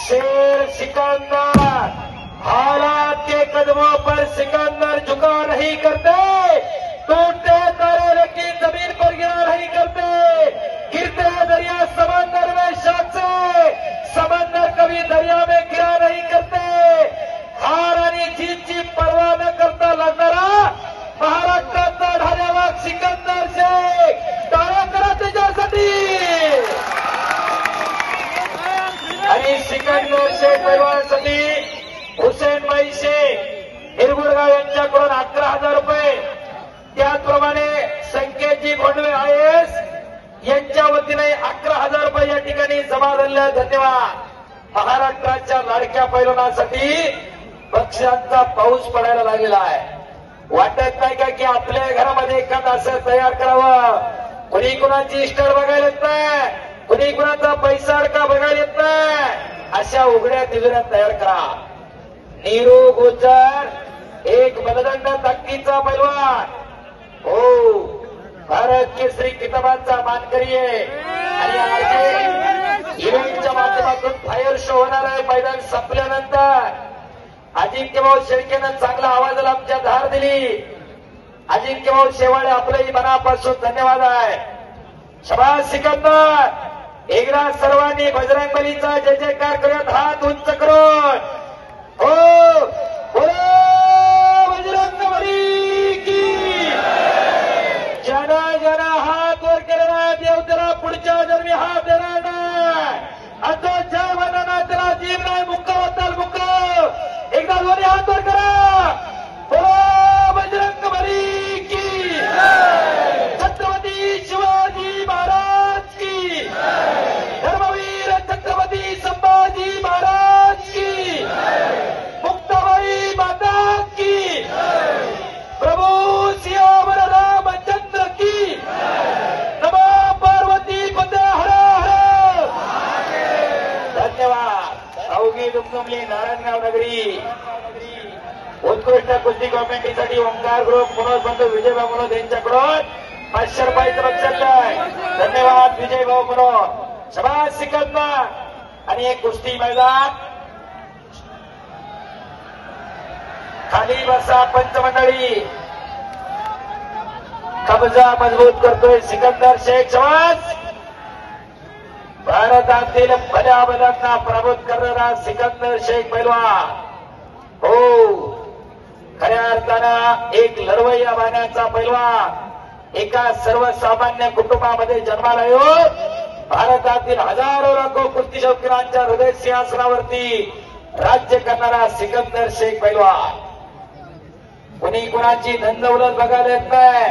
शेर सिकंदर, हालात के कदमों पर सिकंदर झुका नहीं करते, टूटते तारे लेकिन जमीन पर गिरा नहीं करते, गिरते दरिया समंदर में शौक से, समंदर कभी दरिया में गिरा नहीं करते, हार आणि जीतची पर्वा न करता लढणारा महाराष्ट्राचा ढालेवाग सिकंदर शेख, टाळ्या करा त्याच्यासाठी. आणि सिकंदर शेख पैलवानासाठी हुसेन भाई शेख हिरगुडगाव यांच्याकडून 11,000 रुपये, त्याचप्रमाणे संकेतजी भोंडवे IAS यांच्या वतीने 11,000 रुपये या ठिकाणी जमा झाले. धन्यवाद. महाराष्ट्राच्या लाडक्या पैलवानासाठी बक्षिसांचा पाऊस पडायला लागलेला आहे. वाटत नाही का की आपल्या घरामध्ये एखादं असं तयार करावं. कुणी कुणाची स्टार बघायला येत नाही, कुणी कुणाचा पैसा अडका बघायला येत नाही, अशा उघड्या तिजोऱ्या तयार करा. नीरू गुजर एक बलदंड ताकदीचा पैलवान, हो भारत केसरी किताबांचा मानकरी आहे. आणि आज इव्हेंटच्या माध्यमातून फायर शो होणार आहे. मैदान संपल्यानंतर अजिंक्यभाऊ शेळकेनं चांगला आवाजाला आमच्या धार दिली. अजिंक्यभाऊ शेवाळे आपलेही मनापासून धन्यवाद आहे. शाबास सिकंदर. एकदा सर्वांनी बजरंगबलीचा जय जयकार करत हात उंच करून हो बोलो बजरंगबली की. ज्याला ज्याला हात वर केलेला देव त्याला पुढच्या जन्मी हात देणार नाही. आता ज्या मनाला त्याला जीव नाही मुक्का होताल मुक्का. एकदा दोन्ही हात वर करा. बोलो बजरंगबली की. छत्रपती शिवाजी महाराज की. धर्मवीर छत्रपती संभाजी महाराज की. मुक्ताबाई माता की. प्रभू सियावर रामचंद्र की. नमः पार्वती पते हर हर. धन्यवाद. अवघी दुमदुमली नारायणगाव नगरी उत्कृष्ट कुस्ती कॉमेंट्रीसाठी ओंकार ग्रुप मनोज बंधू विजयभाऊ मनोज यांच्याकडून 500 रुपयाचं बक्षीस आहे. धन्यवाद विजयभाऊ मनोज. शाबास सिकंदर. आणि एक कुस्ती मैदान खाली बसा पंचमंडळी. कब्जा मजबूत करतोय सिकंदर शेख. शाबास. भारतातील भल्या बलांना प्रबोध करणारा सिकंदर शेख पैलवान, हो खऱ्या अर्थानं एक लढवय्या बाण्याचा पैलवान, एका सर्वसामान्य कुटुंबामध्ये जन्माला येऊन भारतातील हजारो लाखो कुस्ती शौकीनांच्या हृदय सिंहासनावरती राज्य करणारा सिकंदर शेख पैलवान. कुणी कुणाची धनदौलत बघायला येत नाही,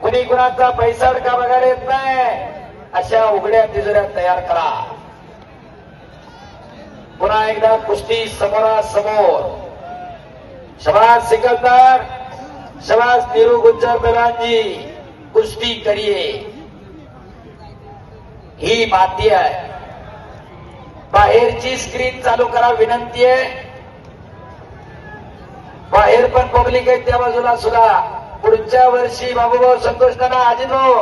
कुणी कुणाचा पैसा अडका बघायला येत नाही, अशा उघड्या तिजोऱ्या तयार करा. पुन्हा एकदा कुस्ती समोरासमोर. शाबास सिकंदर. शाबास नीरू गुज्जर पैलवानजी. कुस्ती करिए. ही माती आहे. बाहेरची स्क्रीन चालू करा विनंती आहे. बाहेर पण पब्लिक आहे त्या बाजूला सुद्धा. पुढच्या वर्षी बाबूभाऊ संतोष नाना अजितभाऊ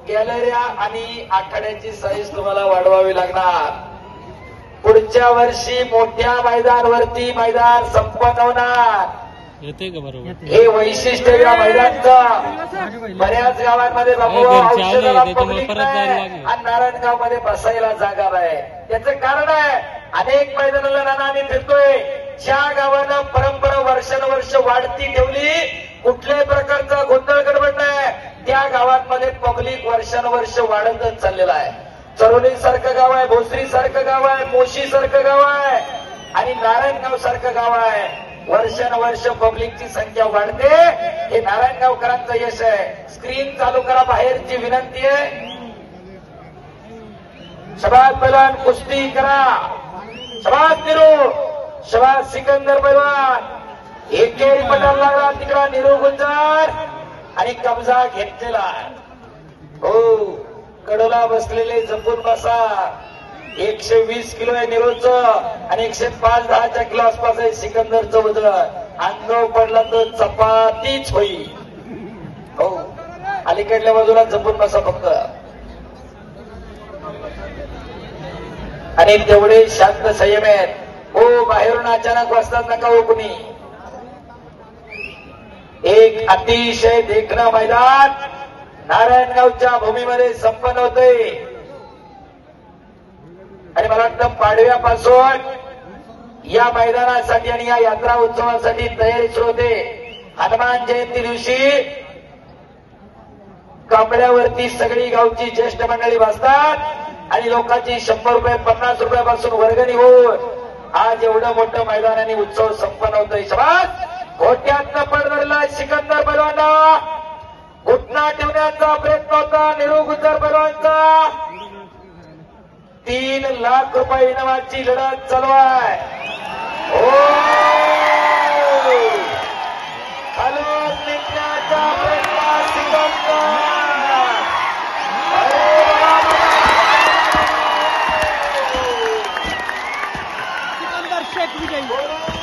गॅलऱ्या आणि आखाड्याची साईज तुम्हाला वाढवावी लागणार. पुढच्या वर्षी मोठ्या मैदानावरती मैदान संपन्न होणार. हे वैशिष्ट्य या मैदानचं. बऱ्याच गावांमध्ये बाबूभाऊ औषधाला पब्लिक नाही आणि नारायणगाव मध्ये बसायला जागा नाही. त्याचं कारण आहे अनेक मैदानाला नाना आम्ही फिरतोय. ज्या गावानं परंपरा वर्षानुवर्ष वाढती ठेवली, कुठल्याही प्रकारचा गोंधळ गडबड नाही, त्या गावांमध्ये पब्लिक वर्षानुवर्ष वाढतच चाललेला आहे. चरोली सारखं गाव आहे, भोसरी सारखं गाव आहे, मोशी सारखं गाव आहे आणि नारायणगाव सारखं गाव आहे. वर्षानुवर्ष पब्लिकची संख्या वाढते. हे नारायणगावकरांचं यश आहे. स्क्रीन चालू करा. बाहेरची विनंती आहे. शाबास पैलवान. कुस्ती करा. शाबास नीरू. शाबास सिकंदर पैलवान. एकेरी पटाला लागला तिकडा नीरू गुंजार आणि कब्जा घेतलेला. हो कडोला बसलेले जपून बसा. 120 किलो आहे नीरूचं आणि 105-10 किलो आसपास आहे सिकंदरचं वजन. अंगावर पडला तर चपातीच होईल. हो अलीकडल्या बाजूला जपून बसा फक्त. आणि तेवढे शांत संयम आहेत. हो बाहेरून अचानक बसतात नका हो कुणी. एक अतिशय देखणं मैदान नारायणगावच्या भूमीमध्ये संपन्न होतंय आणि मला वाटतं पाडव्यापासून या मैदानासाठी आणि या यात्रा उत्सवासाठी तयारी सुरू होते. हनुमान जयंती दिवशी कांबळ्यावरती सगळी गावची ज्येष्ठ मंडळी बसतात आणि लोकांची 100 रुपये 50 रुपयापासून वर्गणी होऊन आज एवढं मोठं मैदानाने उत्सव संपन्न होतोय. शबास खोट्यातनं पडधरला सिकंदर पैलवानला घुटना ठेवण्याचा प्रयत्न होता निरू गुजर पैलवानचा. 3 लाख रुपये इनामाची लढत चालू आहे. खालून निघण्याचा प्रयत्न सिकंदर. सिकंदर शेख विजयी.